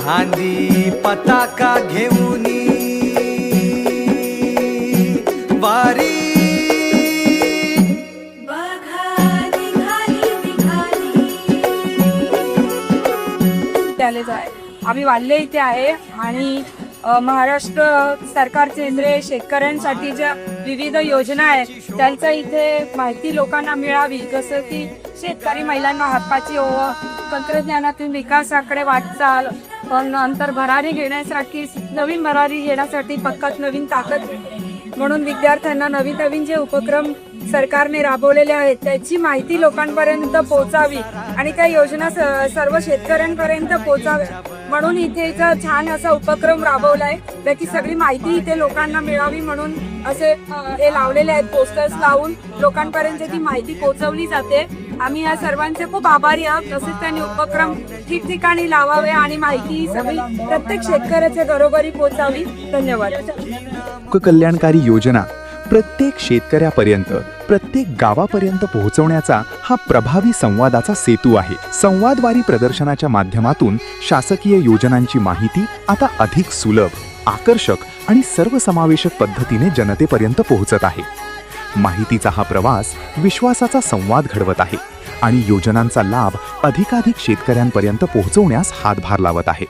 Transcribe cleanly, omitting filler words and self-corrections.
खांदी पताका घेऊनी वारी आम्ही वाल्हे इथे आहे आणि महाराष्ट्र सरकारचे जे शेतकऱ्यांसाठी ज्या विविध योजना आहेत त्यांचा इथे माहिती लोकांना मिळावी, जसं की शेतकरी महिलांना हातपाची ओळख, तंत्रज्ञानातील विकासाकडे वाटचाल, नंतर भरारी घेण्यासाठी नवीन भरारी घेण्यासाठी पक्कात नवीन ताकद म्हणून विद्यार्थ्यांना नवीन नवीन जे उपक्रम सरकारने राबवलेले आहेत त्याची माहिती लोकांपर्यंत पोहोचावी आणि त्या योजना सर्व शेतकऱ्यांपर्यंत पोहोचाव्या म्हणून इथे छान असा उपक्रम राबवलाय. त्याची सगळी माहिती इथे लोकांना मिळावी म्हणून असे हे लावलेले आहेत, पोस्टर्स लावून लोकांपर्यंत ती माहिती पोहोचवली जाते. आम्ही या सर्वांचे खूप आभारी आहोत. तसेच त्यांनी उपक्रम ठिकठिकाणी लावावे आणि माहिती सगळी प्रत्येक शेतकऱ्याच्या घरोघरी पोहोचावी. धन्यवाद. कल्याणकारी योजना प्रत्येक शेतकऱ्यापर्यंत, प्रत्येक गावापर्यंत पोहोचवण्याचा हा प्रभावी संवादाचा सेतू आहे. संवादवारी प्रदर्शनाच्या माध्यमातून शासकीय योजनांची माहिती आता अधिक सुलभ, आकर्षक आणि सर्वसमावेशक पद्धतीने जनतेपर्यंत पोहोचत आहे. माहितीचा हा प्रवास विश्वासाचा संवाद घडवत आहे आणि योजनांचा लाभ अधिकाधिक शेतकऱ्यांपर्यंत पोहोचवण्यास हातभार लावत आहे.